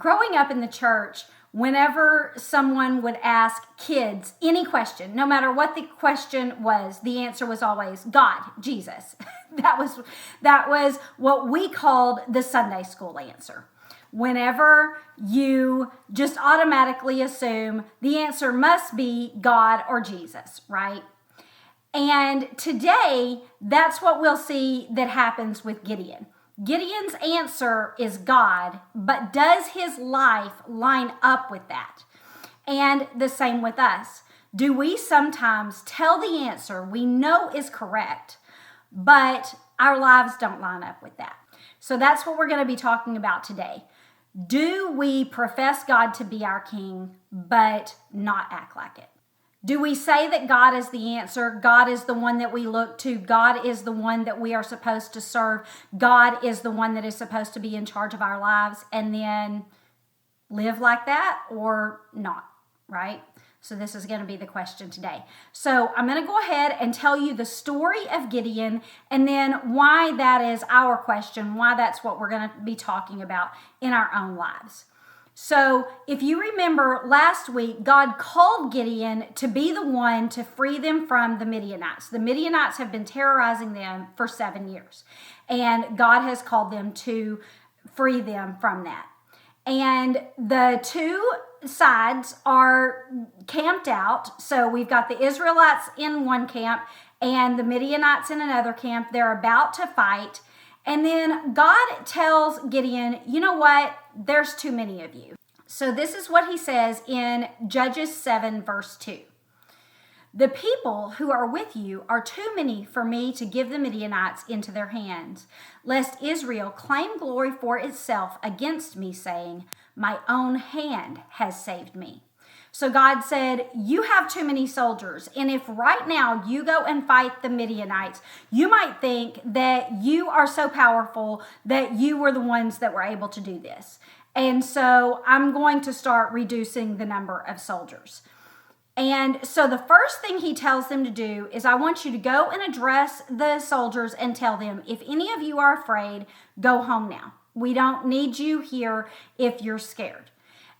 Growing up in the church, whenever someone would ask kids any question, no matter what the question was, the answer was always God, Jesus. That was what we called the Sunday school answer. Whenever you just automatically assume the answer must be God or Jesus, right? And today, that's what we'll see that happens with Gideon. Gideon's answer is God, but does his life line up with that? And the same with us. Do we sometimes tell the answer we know is correct, but our lives don't line up with that? So that's what we're going to be talking about today. Do we profess God to be our King, but not act like it? Do we say that God is the answer? God is the one that we look to. God is the one that we are supposed to serve. God is the one that is supposed to be in charge of our lives, and then live like that or not, right? So this is going to be the question today. So I'm going to go ahead and tell you the story of Gideon and then why that is our question, why that's what we're going to be talking about in our own lives. So if you remember last week, God called Gideon to be the one to free them from the Midianites. The Midianites have been terrorizing them for 7 years, and God has called them to free them from that. And the two sides are camped out. So we've got the Israelites in one camp and the Midianites in another camp. They're about to fight. And then God tells Gideon, you know what? There's too many of you. So this is what he says in Judges 7, verse 2. The people who are with you are too many for me to give the Midianites into their hands, lest Israel claim glory for itself against me, saying, my own hand has saved me. So God said, you have too many soldiers. And if right now you go and fight the Midianites, you might think that you are so powerful that you were the ones that were able to do this. And so I'm going to start reducing the number of soldiers. And so the first thing he tells them to do is, I want you to go and address the soldiers and tell them, if any of you are afraid, go home now. We don't need you here if you're scared.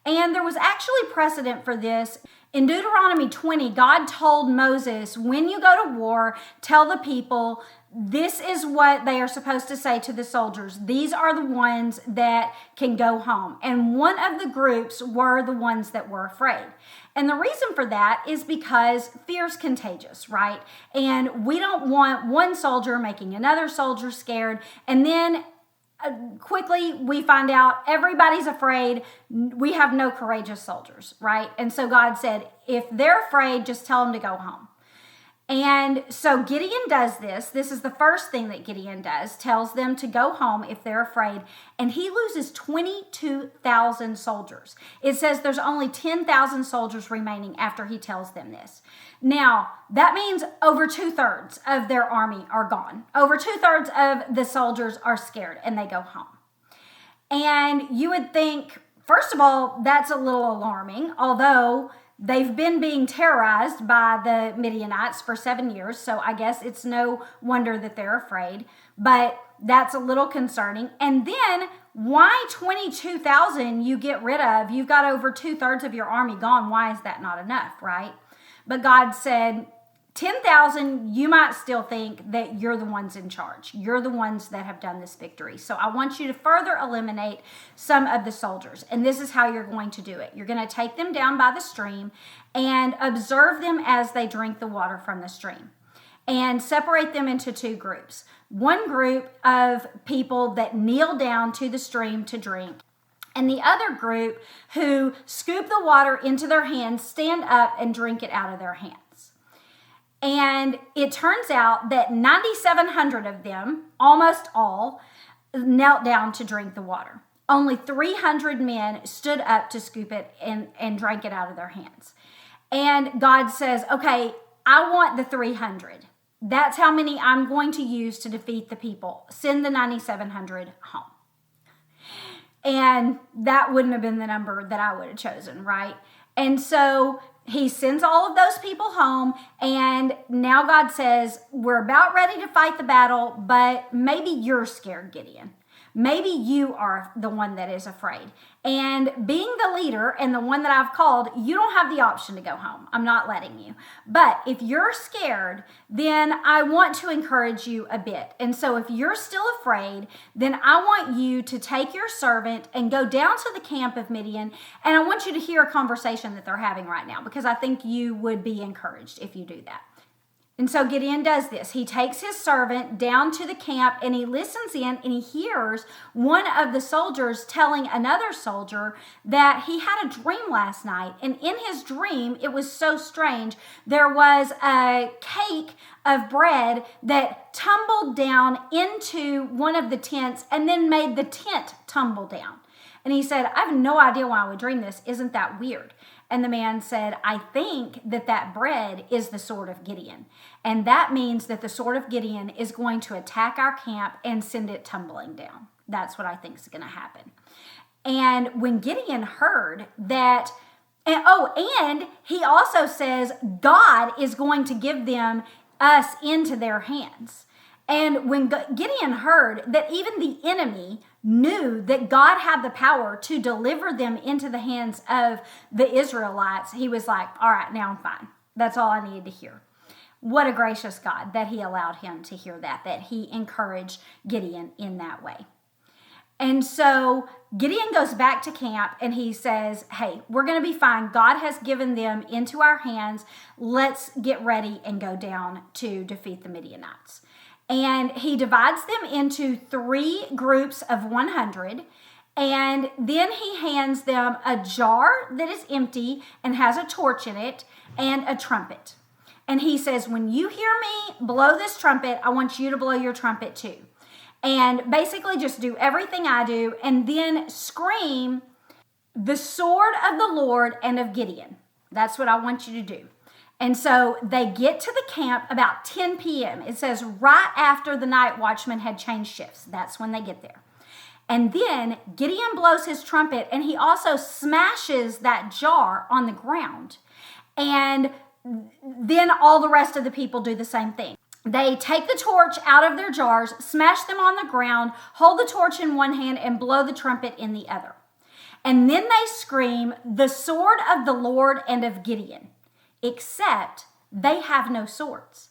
And there was actually precedent for this. In Deuteronomy 20, God told Moses, when you go to war, tell the people, this is what they are supposed to say to the soldiers. These are the ones that can go home. And one of the groups were the ones that were afraid. And the reason for that is because fear is contagious, right? And we don't want one soldier making another soldier scared. And then quickly we find out everybody's afraid. We have no courageous soldiers, right? And so God said, if they're afraid, just tell them to go home. And so Gideon does this. This is the first thing that Gideon does, tells them to go home if they're afraid. And he loses 22,000 soldiers. It says there's only 10,000 soldiers remaining after he tells them this. Now, that means over 2/3 of their army are gone. Over 2/3 of the soldiers are scared and they go home. And you would think, first of all, that's a little alarming, although they've been being terrorized by the Midianites for 7 years, so I guess it's no wonder that they're afraid, but that's a little concerning. And then why 22,000 you get rid of? You've got over 2/3 of your army gone. Why is that not enough, right? But God said, 10,000, you might still think that you're the ones in charge. You're the ones that have done this victory. So I want you to further eliminate some of the soldiers. And this is how you're going to do it. You're going to take them down by the stream and observe them as they drink the water from the stream. And separate them into two groups. One group of people that kneel down to the stream to drink, and the other group who scoop the water into their hands, stand up, and drink it out of their hands. And it turns out that 9,700 of them, almost all, knelt down to drink the water. Only 300 men stood up to scoop it and drank it out of their hands. And God says, okay, I want the 300. That's how many I'm going to use to defeat the people. Send the 9,700 home. And that wouldn't have been the number that I would have chosen, right? And so he sends all of those people home, and now God says, we're about ready to fight the battle, but maybe you're scared, Gideon. Maybe you are the one that is afraid. And being the leader and the one that I've called, you don't have the option to go home. I'm not letting you. But if you're scared, then I want to encourage you a bit. And so if you're still afraid, then I want you to take your servant and go down to the camp of Midian. And I want you to hear a conversation that they're having right now, because I think you would be encouraged if you do that. And so Gideon does this. He takes his servant down to the camp and he listens in and he hears one of the soldiers telling another soldier that he had a dream last night. And in his dream, it was so strange. There was a cake of bread that tumbled down into one of the tents and then made the tent tumble down. And he said, I have no idea why I would dream this. Isn't that weird? And the man said, I think that bread is the sword of Gideon. And that means that the sword of Gideon is going to attack our camp and send it tumbling down. That's what I think is going to happen. And when Gideon heard that, and he also says, God is going to give us into their hands. And when Gideon heard that even the enemy knew that God had the power to deliver them into the hands of the Israelites, he was like, all right, now I'm fine. That's all I needed to hear. What a gracious God that he allowed him to hear that he encouraged Gideon in that way. And so Gideon goes back to camp and he says, hey, we're going to be fine. God has given them into our hands. Let's get ready and go down to defeat the Midianites. And he divides them into 3 groups of 100. And then he hands them a jar that is empty and has a torch in it and a trumpet. And he says, when you hear me blow this trumpet, I want you to blow your trumpet too. And basically just do everything I do and then scream the sword of the Lord and of Gideon. That's what I want you to do. And so they get to the camp about 10 p.m. It says right after the night watchman had changed shifts. That's when they get there. And then Gideon blows his trumpet and he also smashes that jar on the ground. And then all the rest of the people do the same thing. They take the torch out of their jars, smash them on the ground, hold the torch in one hand and blow the trumpet in the other. And then they scream, the sword of the Lord and of Gideon. Except they have no swords.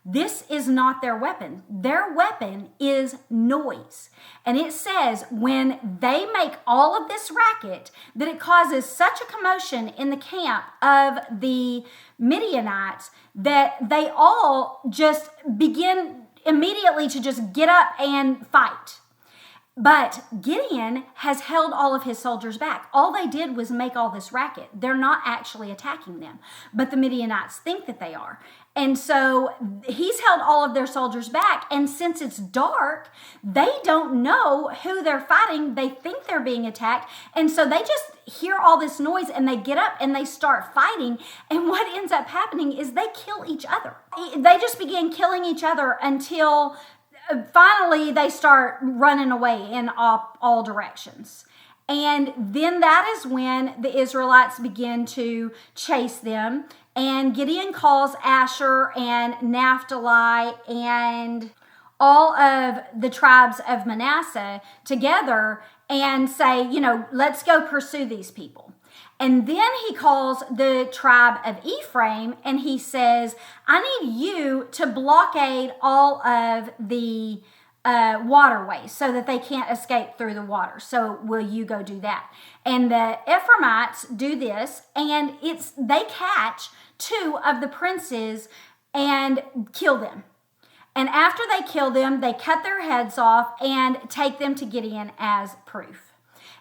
This is not their weapon. Their weapon is noise. And it says when they make all of this racket that it causes such a commotion in the camp of the Midianites that they all just begin immediately to just get up and fight. But Gideon has held all of his soldiers back. All they did was make all this racket. They're not actually attacking them, but the Midianites think that they are. And so he's held all of their soldiers back. And since it's dark, they don't know who they're fighting. They think they're being attacked. And so they just hear all this noise and they get up and they start fighting. And what ends up happening is they kill each other. They just begin killing each other until finally they start running away in all directions. And then that is when the Israelites begin to chase them. And Gideon calls Asher and Naphtali and all of the tribes of Manasseh together and say, let's go pursue these people. And then he calls the tribe of Ephraim and he says, I need you to blockade all of the waterways so that they can't escape through the water. So will you go do that? And the Ephraimites do this, and they catch 2 of the princes and kill them. And after they kill them, they cut their heads off and take them to Gideon as proof.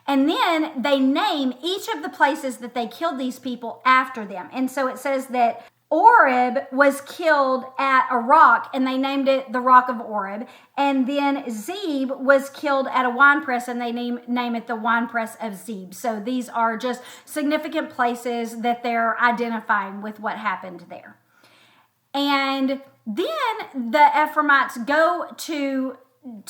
And then they name each of the places that they killed these people after them. And so it says that Oreb was killed at a rock, and they named it the Rock of Oreb. And then Zeb was killed at a winepress, and they name it the Winepress of Zeb. So these are just significant places that they're identifying with what happened there. And then the Ephraimites go to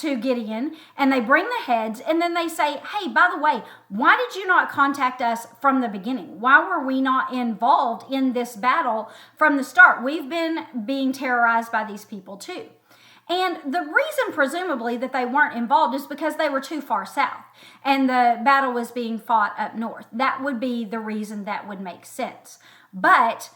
Gideon and they bring the heads, and then they say, hey, by the way, why did you not contact us from the beginning? Why were we not involved in this battle from the start? We've been being terrorized by these people too. And the reason, presumably, that they weren't involved is because they were too far south and the battle was being fought up north. That would be the reason that would make sense. But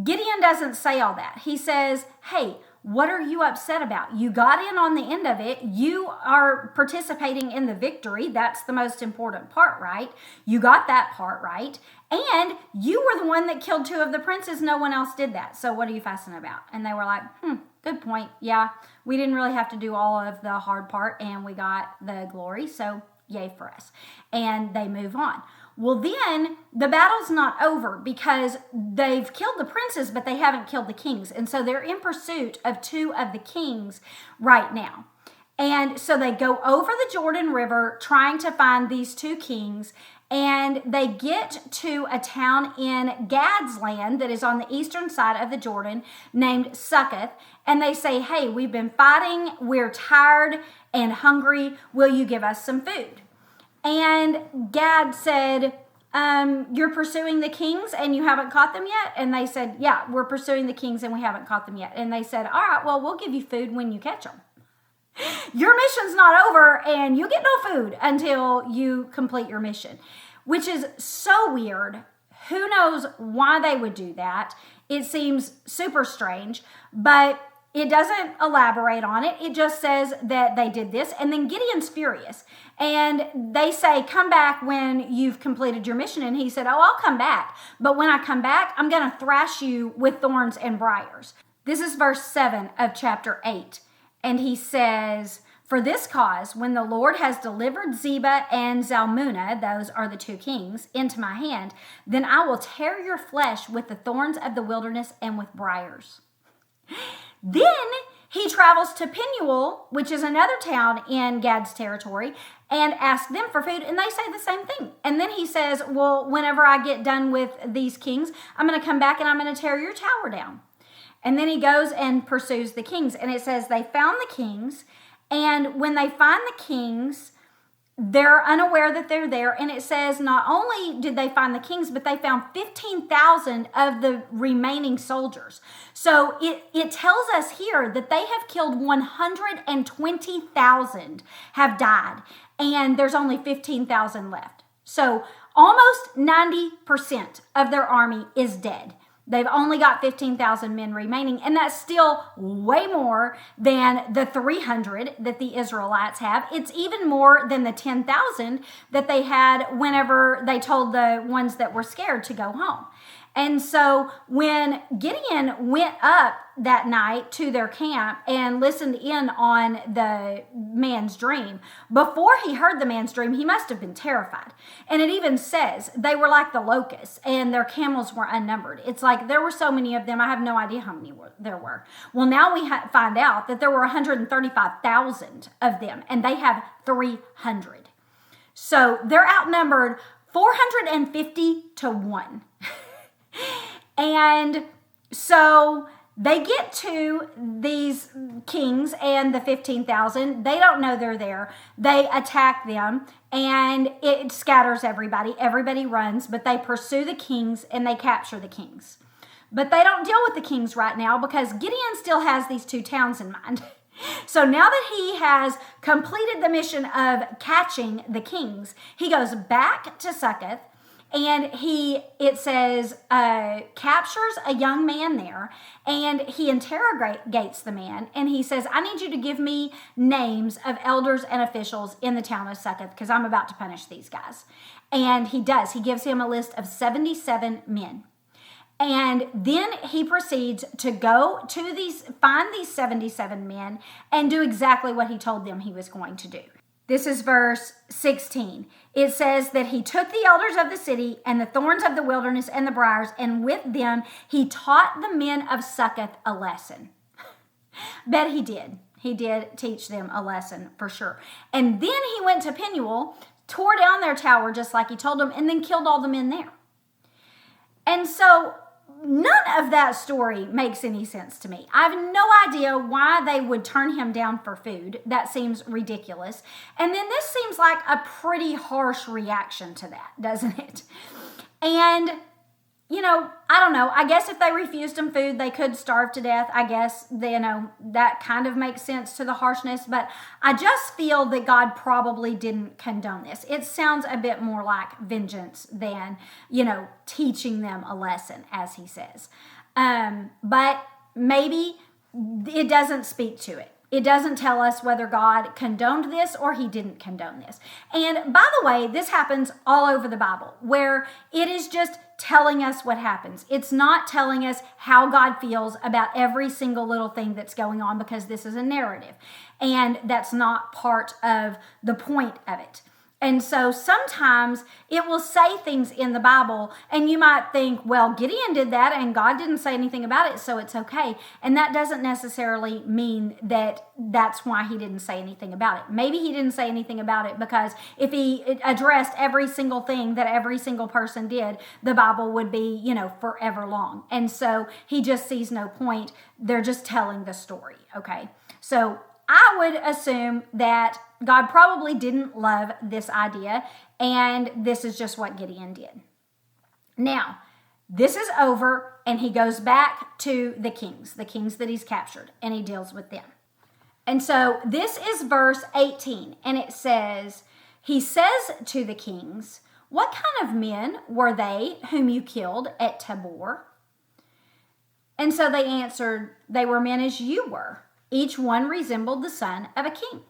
Gideon doesn't say all that. He says, hey, what are you upset about? You got in on the end of it. You are participating in the victory. That's the most important part, right? You got that part right. And you were the one that killed 2 of the princes. No one else did that. So what are you fussing about? And they were like, good point. Yeah, we didn't really have to do all of the hard part and we got the glory. So yay for us. And they move on. Well, then the battle's not over because they've killed the princes, but they haven't killed the kings. And so they're in pursuit of 2 of the kings right now. And so they go over the Jordan River trying to find these 2 kings. And they get to a town in Gad's land that is on the eastern side of the Jordan named Succoth. And they say, hey, we've been fighting. We're tired and hungry. Will you give us some food? And Gad said, you're pursuing the kings and you haven't caught them yet? And they said, yeah, we're pursuing the kings and we haven't caught them yet. And they said, all right, well, we'll give you food when you catch them. Your mission's not over and you get no food until you complete your mission, which is so weird. Who knows why they would do that? It seems super strange, but it doesn't elaborate on it. It just says that they did this. And then Gideon's furious. And they say, come back when you've completed your mission. And he said, oh, I'll come back. But when I come back, I'm going to thrash you with thorns and briars. This is verse 7 of chapter 8. And he says, for this cause, when the Lord has delivered Zebah and Zalmunna, those are the 2 kings, into my hand, then I will tear your flesh with the thorns of the wilderness and with briars. Then he travels to Penuel, which is another town in Gad's territory, and asks them for food, and they say the same thing. And then he says, well, whenever I get done with these kings, I'm going to come back and I'm going to tear your tower down. And then he goes and pursues the kings. And it says they found the kings, and when they find the kings, they're unaware that they're there. And it says not only did they find the kings, but they found 15,000 of the remaining soldiers. So it tells us here that they have killed 120,000 have died, and there's only 15,000 left. So almost 90% of their army is dead. They've only got 15,000 men remaining, and that's still way more than the 300 that the Israelites have. It's even more than the 10,000 that they had whenever they told the ones that were scared to go home. And so when Gideon went up that night to their camp and listened in on the man's dream, before he heard the man's dream, he must have been terrified. And it even says they were like the locusts and their camels were unnumbered. It's like there were so many of them, I have no idea how many there were. Well, now we find out that there were 135,000 of them, and they have 300. So they're outnumbered 450 to 1. And so they get to these kings and the 15,000. They don't know they're there. They attack them and it scatters everybody. Everybody runs, but they pursue the kings and they capture the kings. But they don't deal with the kings right now because Gideon still has these 2 towns in mind. So now that he has completed the mission of catching the kings, he goes back to Succoth. And it says, captures a young man there, and he interrogates the man, and he says, I need you to give me names of elders and officials in the town of Succoth, because I'm about to punish these guys. And he does. He gives him a list of 77 men. And then he proceeds to go to find these 77 men, and do exactly what he told them he was going to do. This is verse 16. It says that he took the elders of the city and the thorns of the wilderness and the briars, and with them he taught the men of Succoth a lesson. Bet he did. He did teach them a lesson for sure. And then he went to Penuel, tore down their tower just like he told them, and then killed all the men there. And so none of that story makes any sense to me. I have no idea why they would turn him down for food. That seems ridiculous. And then this seems like a pretty harsh reaction to that, doesn't it? And I don't know. I guess if they refused them food, they could starve to death. I guess, that kind of makes sense to the harshness. But I just feel that God probably didn't condone this. It sounds a bit more like vengeance than, teaching them a lesson, as he says. But maybe it doesn't speak to it. It doesn't tell us whether God condoned this or he didn't condone this. And by the way, this happens all over the Bible, where it is just telling us what happens. It's not telling us how God feels about every single little thing that's going on, because this is a narrative. And that's not part of the point of it. And so sometimes it will say things in the Bible and you might think, well, Gideon did that and God didn't say anything about it, so it's okay. And that doesn't necessarily mean that that's why he didn't say anything about it. Maybe he didn't say anything about it because if he addressed every single thing that every single person did, the Bible would be, forever long. And so he just sees no point. They're just telling the story, okay? So I would assume that God probably didn't love this idea, and this is just what Gideon did. Now, this is over, and he goes back to the kings that he's captured, and he deals with them. And so this is verse 18, and it says, he says to the kings, "What kind of men were they whom you killed at Tabor?" And so they answered, "They were men as you were. Each one resembled the son of a king."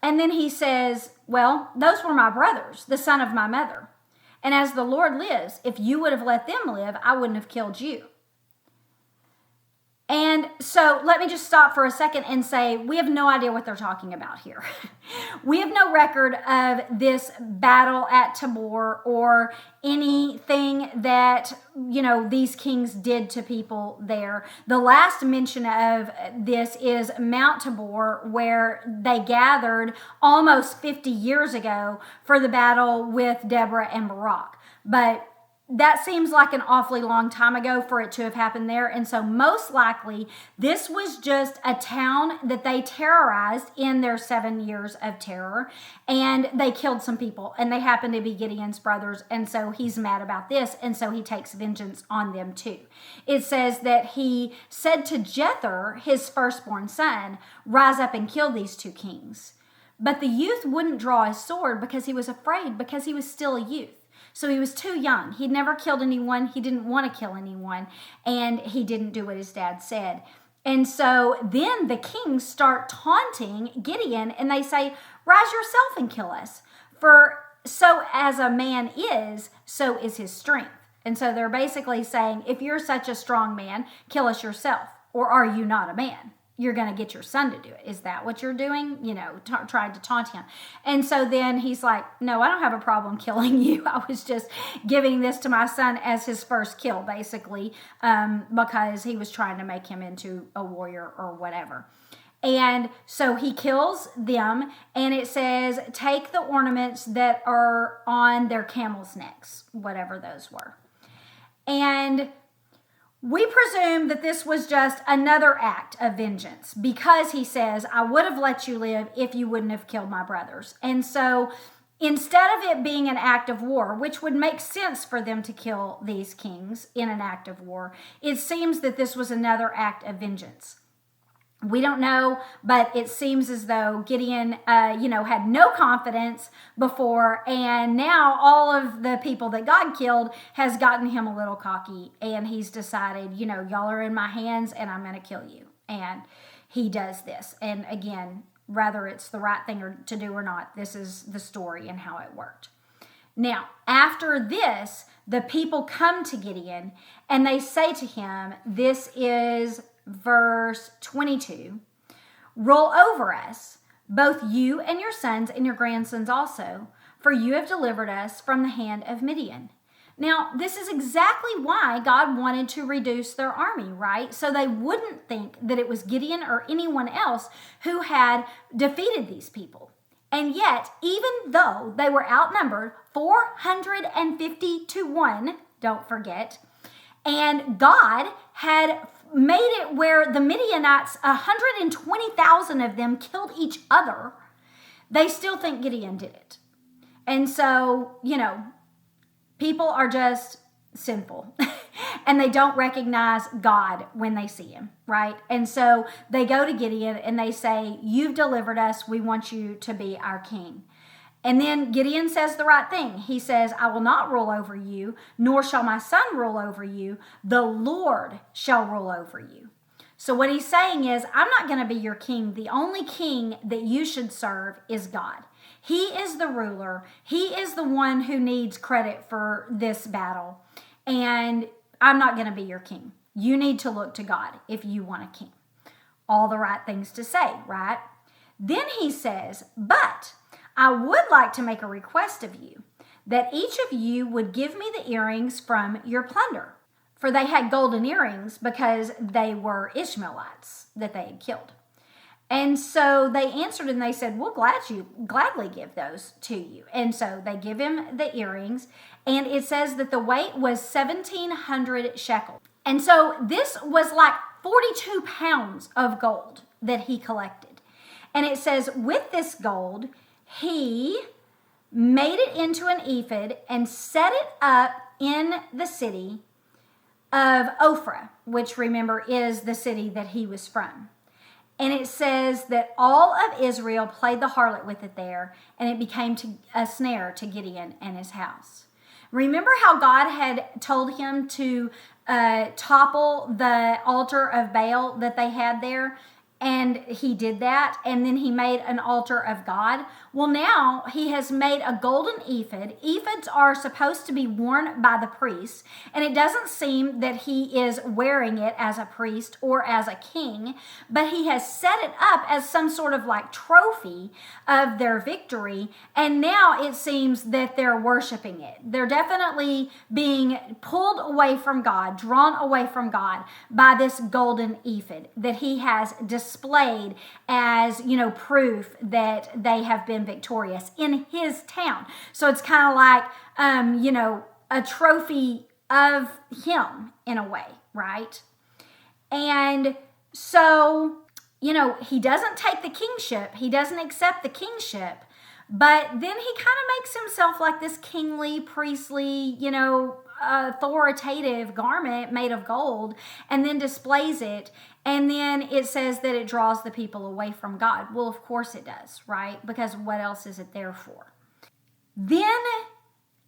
And then he says, "Well, those were my brothers, the son of my mother. And as the Lord lives, if you would have let them live, I wouldn't have killed you." And so let me just stop for a second and say, we have no idea what they're talking about here. We have no record of this battle at Tabor or anything that, these kings did to people there. The last mention of this is Mount Tabor, where they gathered almost 50 years ago for the battle with Deborah and Barak. But that seems like an awfully long time ago for it to have happened there. And so most likely this was just a town that they terrorized in their 7 years of terror, and they killed some people, and they happen to be Gideon's brothers. And so he's mad about this. And so he takes vengeance on them too. It says that he said to Jether, his firstborn son, "Rise up and kill these two kings." But the youth wouldn't draw his sword because he was afraid, because he was still a youth. So he was too young. He'd never killed anyone. He didn't want to kill anyone. And he didn't do what his dad said. And so then the kings start taunting Gideon, and they say, "Rise yourself and kill us. For so as a man is, so is his strength." And so they're basically saying, if you're such a strong man, kill us yourself. Or are you not a man? You're going to get your son to do it. Is that what you're doing? Trying to taunt him. And so then he's like, "No, I don't have a problem killing you. I was just giving this to my son as his first kill," basically, because he was trying to make him into a warrior or whatever. And so he kills them, and it says, "Take the ornaments that are on their camels' necks," whatever those were. And we presume that this was just another act of vengeance, because he says, "I would have let you live if you wouldn't have killed my brothers." And so instead of it being an act of war, which would make sense for them to kill these kings in an act of war, it seems that this was another act of vengeance. We don't know, but it seems as though Gideon, had no confidence before, and now all of the people that God killed has gotten him a little cocky, and he's decided, y'all are in my hands, and I'm going to kill you. And he does this. And again, whether it's the right thing to do or not, this is the story and how it worked. Now, after this, the people come to Gideon, and they say to him, this is verse 22, "Roll over us, both you and your sons and your grandsons also, for you have delivered us from the hand of Midian." Now, this is exactly why God wanted to reduce their army, right? So they wouldn't think that it was Gideon or anyone else who had defeated these people. And yet, even though they were outnumbered 450 to 1, don't forget, and God had made it where the Midianites, 120,000 of them killed each other, they still think Gideon did it. And so, people are just sinful. And they don't recognize God when they see him, right? And so they go to Gideon and they say, you've delivered us. We want you to be our king. And then Gideon says the right thing. He says, I will not rule over you, nor shall my son rule over you. The Lord shall rule over you. So what he's saying is, I'm not going to be your king. The only king that you should serve is God. He is the ruler. He is the one who needs credit for this battle. And I'm not going to be your king. You need to look to God if you want a king. All the right things to say, right? Then he says, but I would like to make a request of you, that each of you would give me the earrings from your plunder. For they had golden earrings because they were Ishmaelites that they had killed. And so they answered and they said, we'll gladly give those to you. And so they give him the earrings, and it says that the weight was 1,700 shekels. And so this was like 42 pounds of gold that he collected. And it says with this gold, he made it into an ephod and set it up in the city of Ophrah, which remember is the city that he was from. And it says that all of Israel played the harlot with it there, and it became a snare to Gideon and his house. Remember how God had told him to topple the altar of Baal that they had there? And he did that, and then he made an altar of God. Well, now he has made a golden ephod. Ephods are supposed to be worn by the priests, and it doesn't seem that he is wearing it as a priest or as a king, but he has set it up as some sort of like trophy of their victory, and now it seems that they're worshiping it. They're definitely being pulled away from God, drawn away from God by this golden ephod that he has displayed as, proof that they have been victorious in his town. So it's kind of like, a trophy of him in a way, right? And so, he doesn't take the kingship. He doesn't accept the kingship. But then he kind of makes himself like this kingly, priestly, authoritative garment made of gold, and then displays it. And then it says that it draws the people away from God. Well, of course it does, right? Because what else is it there for? Then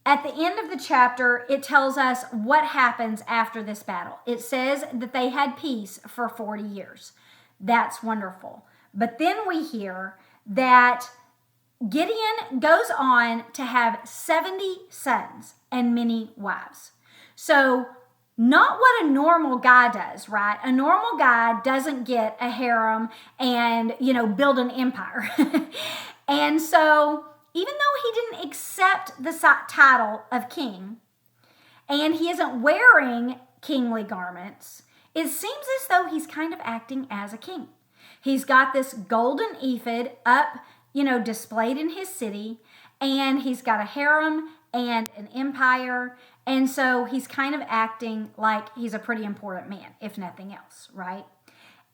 at the end of the chapter, it tells us what happens after this battle. It says that they had peace for 40 years. That's wonderful. But then we hear that Gideon goes on to have 70 sons and many wives. So not what a normal guy does, right? A normal guy doesn't get a harem and, build an empire. And so even though he didn't accept the title of king, and he isn't wearing kingly garments, it seems as though he's kind of acting as a king. He's got this golden ephod up, displayed in his city, and he's got a harem and an empire. And so he's kind of acting like he's a pretty important man, if nothing else, right?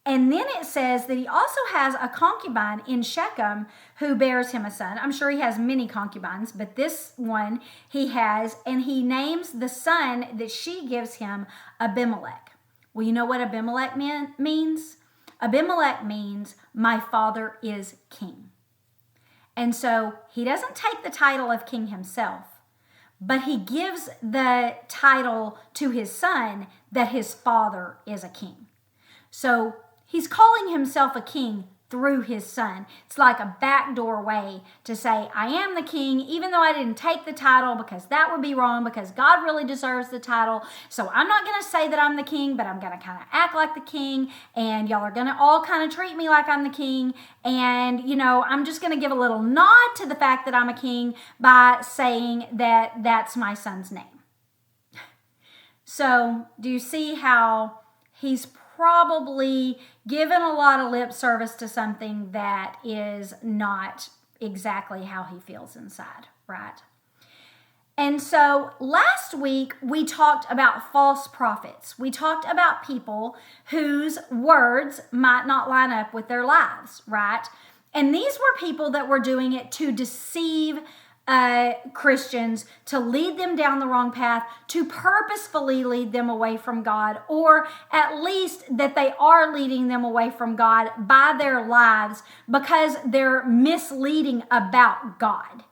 And then it says that he also has a concubine in Shechem who bears him a son. I'm sure he has many concubines, but this one he has, and he names the son that she gives him Abimelech. Well, you know what Abimelech means? Abimelech means my father is king. And so he doesn't take the title of king himself, but he gives the title to his son that his father is a king. So he's calling himself a king through his son. It's like a backdoor way to say, I am the king, even though I didn't take the title, because that would be wrong, because God really deserves the title. So I'm not going to say that I'm the king, but I'm going to kind of act like the king, and y'all are going to all kind of treat me like I'm the king. And, I'm just going to give a little nod to the fact that I'm a king by saying that that's my son's name. So do you see how he's probably given a lot of lip service to something that is not exactly how he feels inside, right? And so last week we talked about false prophets. We talked about people whose words might not line up with their lives, right? And these were people that were doing it to deceive Christians to lead them down the wrong path, to purposefully lead them away from God, or at least that they are leading them away from God by their lives because they're misleading about God.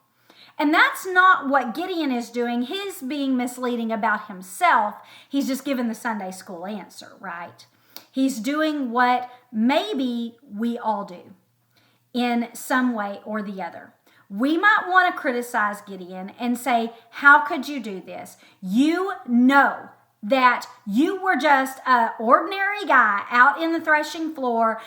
And that's not what Gideon is doing. He's being misleading about himself. He's just given the Sunday school answer, right? He's doing what maybe we all do in some way or the other. We might want to criticize Gideon and say, how could you do this? You know that you were just an ordinary guy out in the threshing floor,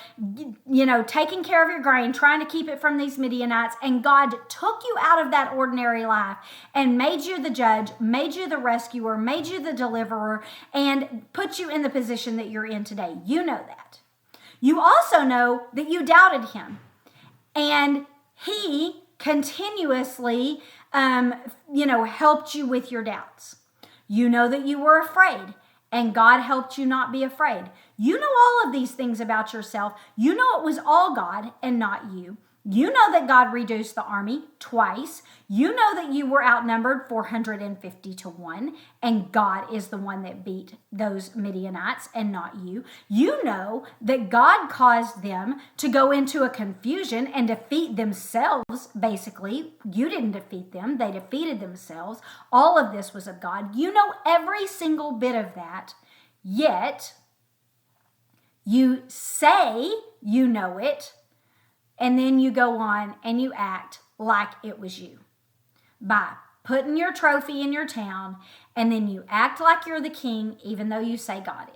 taking care of your grain, trying to keep it from these Midianites, and God took you out of that ordinary life and made you the judge, made you the rescuer, made you the deliverer, and put you in the position that you're in today. You know that. You also know that you doubted him, and he continuously, helped you with your doubts. You know that you were afraid, and God helped you not be afraid. You know all of these things about yourself. You know it was all God and not you. You know that God reduced the army twice. You know that you were outnumbered 450 to 1, and God is the one that beat those Midianites and not you. You know that God caused them to go into a confusion and defeat themselves, basically. You didn't defeat them. They defeated themselves. All of this was of God. You know every single bit of that, yet you say you know it, and then you go on and you act like it was you by putting your trophy in your town, and then you act like you're the king even though you say God